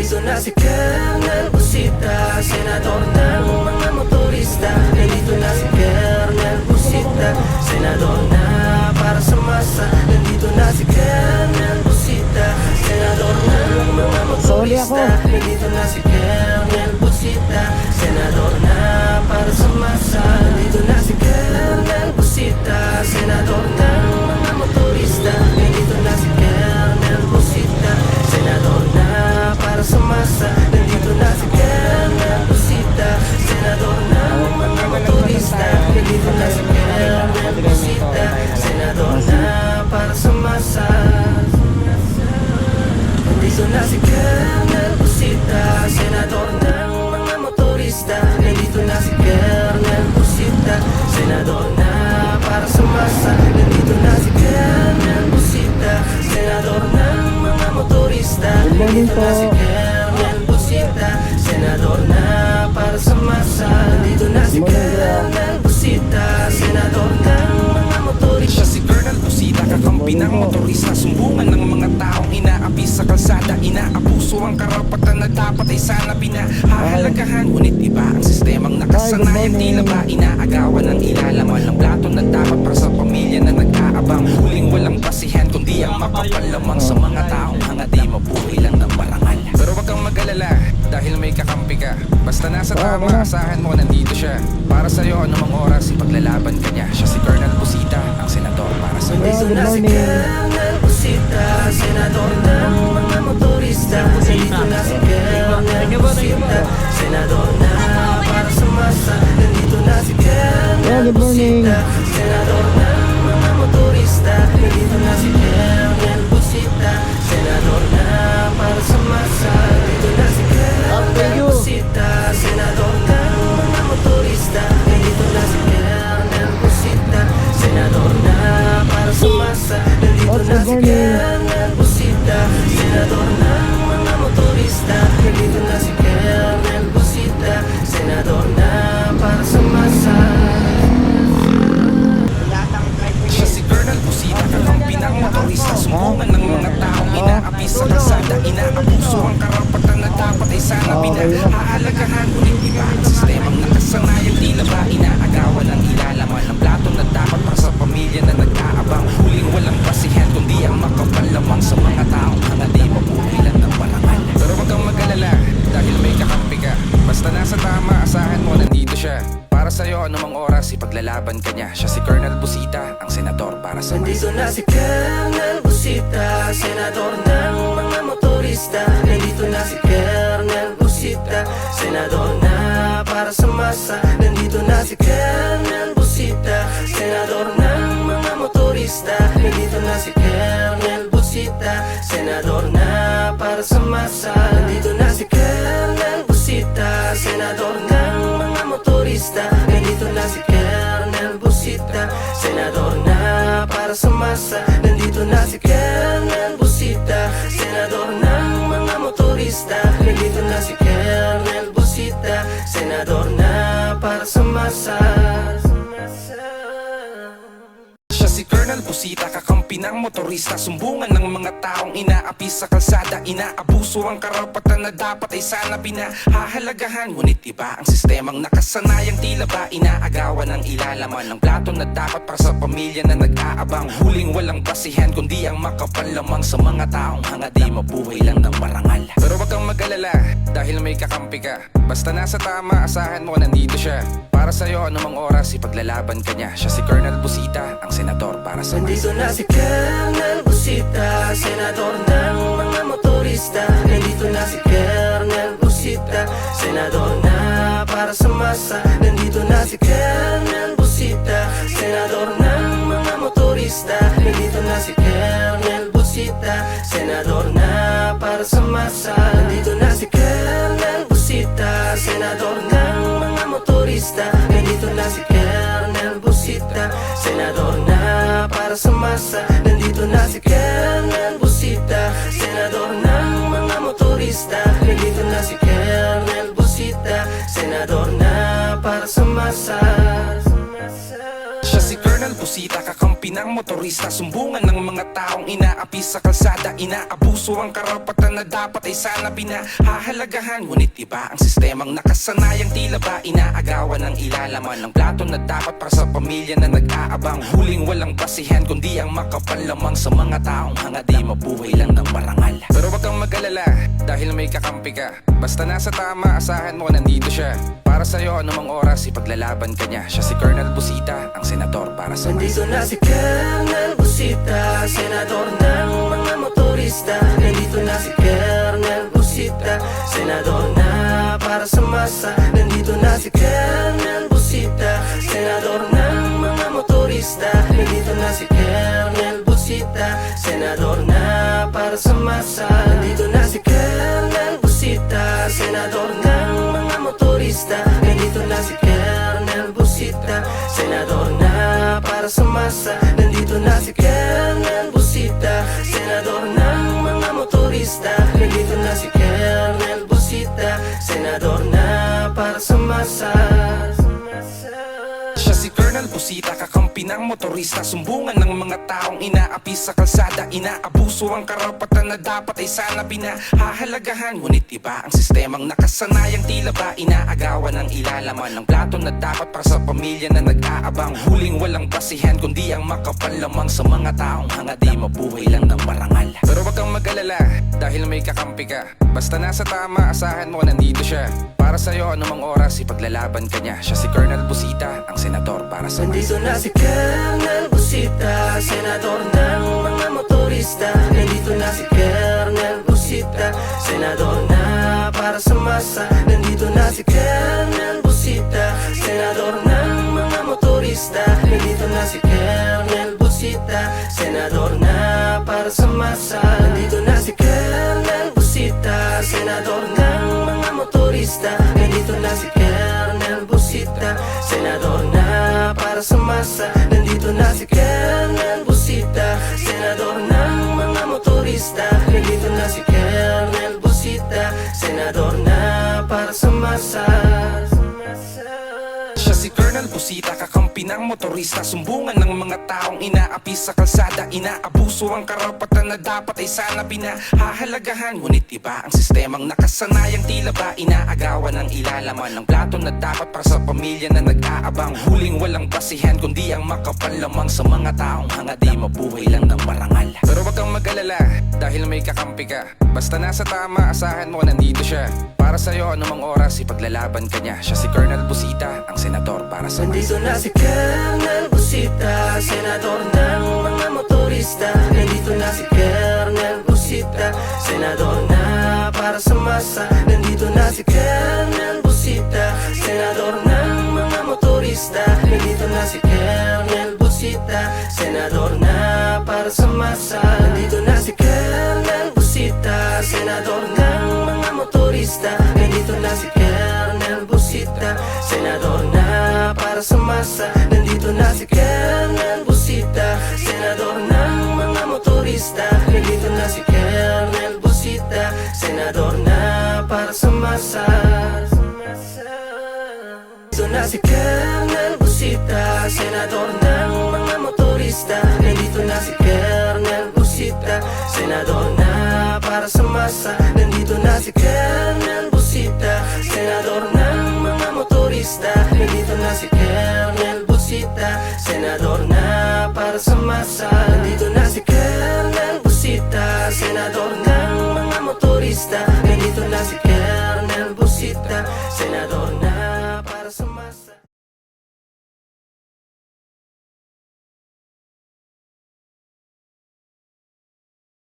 Nandito na si Colonel Busita, senador ng mga motorista. Nandito na si Colonel Busita, senador na para sa masa. Nandito na si Colonel Busita, senador ng mga motorista. Nandito na si Colonel Busita, senador na para sa masa. Nandito na si Colonel Busita, senador ng mga motorista. Nandito na si Colonel Busita, senador na para sa masa. Nandito na si Colonel Busita, senador ng mga motorista. Nandito na si Colonel Busita, senador na para sa masa. Nandito na si Colonel Busita, senador ng mga motorista. Nandito na si Colonel Busita, senador na para sa masa. Nandito na si Colonel Busita, senador ng mga motorista. Nandito na si Colonel Busita, senador na para sa masa. Nandito na si Colonel Busita, senador ng mga motorista. Siya si Colonel Busita, kakampi ng motorista. Sumbungan ng mga taong inaapi sa kalsada. Inaabuso ang karapatan na dapat ay sana pinahahalagahan. Ngunit iba ang sistemang nakasanayan. Tila ba inaagawan ng ilalaman ng plato na dapat para sa pamilya na nag-aabang. Huling walang basihan kundi ang mapapalamang sa mga taong hangad di mabuhay lang ng marangal. Pero wag kang mag-alala dahil may kakampi ka. Basta nasa tama, asahan mo nandito siya. Para sa'yo anumang oras ipaglalaban ka niya. Siya si Colonel Busita, ang senador para sa Nandito na si Colonel Busita, senador ng mga motorista. Nandito na si Colonel Busita, senador na para sa masa. Nandito na si Colonel Busita, senador ng mga motorista. Nandito na si Colonel Busita, senador na para sa masa. Nandito na si Colonel Busita, senador ng mga motorista. Nandito na si Colonel Busita, senador na para sa masa. Nandito na si Colonel Busita, senador ng mga motorista. Nandito na si Colonel Busita, senador na para sa masa. Siya si Colonel Busita, kakampi ng motorista. Sumbungan ng mga taong inaapi sa kalsada. Inaabuso ang karapatan na dapat ay sana pinahahalagahan. Ngunit iba ang sistemang nakasanayan. Tila ba inaagawan ng ilalaman ng plato na dapat para sa pamilya na nag-aabang. Huling walang basihan kundi ang makapalamang sa mga taong hangad di mabuhay lang ng marangal. Pero wag kang mag-alala dahil may kakampi ka. Basta nasa tama, asahan mo nandito siya. Para sa'yo anumang oras ipaglalaban ka niya. Siya si Colonel Busita, ang senador para sa Nandito na si Colonel Busita, senador ng mga motorista. Nandito na si Colonel Busita, senador na para sa masa. Nandito na si Colonel Busita, senador ng mga motorista. Nandito na si Colonel Busita, senador na para sa masa. Nandito na si Colonel Busita, senador ng mga motorista. Nandito na si Colonel Busita, senador na para sa masa. Nandito na si Colonel Busita, senador ng mga motorista. Nandito na si Colonel Busita, senador na para sa masa. Siya si Colonel Busita, kakampi ng motorista. Sumbungan ng mga taong inaapi sa kalsada. Inaabuso ang karapatan na dapat ay sana pinahahalagahan. Ngunit iba ang sistemang nakasanayan. Tila ba inaagawan ng ilalaman ng plato na dapat para sa pamilya na nag-aabang. Huling walang basihan kundi ang makapalamang sa mga taong hangad di mabuhay lang ng marangal. Pero wag kang mag-alala dahil may kakampi ka. Basta nasa tama, asahan mo nandito siya. Para sa'yo anumang oras ipaglalaban ka niya. Siya si Colonel Busita, ang senador para sa Nandito na si Colonel Busita, senador ng mga motorista. Nandito na si Colonel Busita, senador na para sa masa. Nandito na si Colonel Busita, senador ng mga motorista. Nandito na si Colonel Busita, senador na para sa masa. Nandito na si Colonel Busita, senador ng mga motorista. Nandito na si Colonel Busita, senador na para sa masa. Nandito na si Colonel Busita, senador ng mga motorista. Nandito na si Colonel Busita, senador na para sa masa. Siya si Colonel Busita, kakampi ng motorista. Sumbungan ng mga taong inaapi sa kalsada. Inaabuso ang karapatan na dapat ay sana pinahahalagahan. Ngunit iba ang sistemang nakasanayang tila ba inaagawan ng ilalaman ng plato na dapat para sa pamilya na nag-aabang. Huling walang basihan kundi ang makapal lamang sa mga taong hanga di mabuhay lang ng marangal. Pero wag kang mag-alala dahil may kakampi ka. Basta nasa tama, asahan mo nandito siya. Para sa'yo anumang oras ipaglalaban ka niya. Siya si Colonel Busita, ang senador para sa Nandito na si Colonel Busita, senador ng mga motorista. Nandito na si Colonel Busita, senador na para sa masa. Nandito na si Colonel Busita, senador ng mga motorista. Nandito na si Colonel Busita, senador na para sa masa. Nandito na si Colonel Busita, senador ng mga motorista. Nandito na si Colonel Busita, senador na para sa masa. Nandito na si Colonel Busita, senador ng mga motorista. Nandito na si Colonel Busita, senador na para sa masa. Siya si Colonel Busita, kakampi ng motorista. Sumbungan ng mga taong inaapi sa kalsada. Inaabuso ang karapatan na dapat ay sana pinahahalagahan. Ngunit iba ang sistemang nakasanayang tila ba inaagawan ng ilalaman ng plato na dapat para sa pamilya na nag-aabang. Huling walang basihan kundi ang makapal lamang sa mga taong hanga di mabuhay lang ng marangal. Pero wag kang mag-alala dahil may kakampi ka. Basta nasa tama, asahan mo nandito siya. Para sa'yo anumang oras ipaglalaban ka niya. Siya si Colonel Busita, ang senador para sa Nandito na si Colonel Busita, senador ng mga motorista. Nandito na si Colonel Busita, senador na para sa masa. Nandito na si Colonel Busita, senador ng mga motorista. Nandito na si Colonel Busita, senador na para sa masa. Nandito na si Colonel Busita, senador ng mga motorista. Nandito na si Colonel Busita, senador na para sa masa. Nandito na si Colonel Busita, senador ng mga motorista. Nandito na si Colonel Busita, senador na para sa masa. Siya si Colonel Busita, kakampi ng motorista. Sumbungan ng mga taong inaapi sa kalsada. Inaabuso ang karapatan na dapat ay sana pinahahalagahan. Ngunit iba ang sistemang nakasanayang tila ba inaagawan ng ilalaman ng plato na dapat para sa pamilya na nag-aabang. Huling walang basihan kundi ang makapal lamang sa mga taong hanga di mabuhay lang ng marangal. Pero wag kang mag-alala dahil may kakampi ka. Basta nasa tama, asahan mo nandito siya. Para sa'yo anumang oras ipaglalaban ka niya. Siya si Colonel Busita, ang senador para sa Nandito na si Colonel Busita, senador ng mga motorista. Nandito na si Colonel Busita, senador na para sa masa. Nandito na si Colonel Busita, senador ng mga motorista. Nandito na si Colonel Busita, senador na para sa masa. Nandito na si Colonel Busita, senador ng mga motorista. Nandito na si Colonel Busita, senador na para sa masa. Nandito na si Colonel Busita, senador ng mga motorista. Nandito na si Colonel Busita, senador na para sa masa. Nandito na si Colonel Busita, senador ng mga motorista. Nandito na si Colonel Busita, senador na para sa masa. Nandito na si Colonel Busita, senador ng mga motorista. Nandito na si Colonel Busita, senador na para sa masa. Nandito na si Colonel Busita, senador ng mga motorista. Nandito na si Colonel Busita, senador na para sa masa.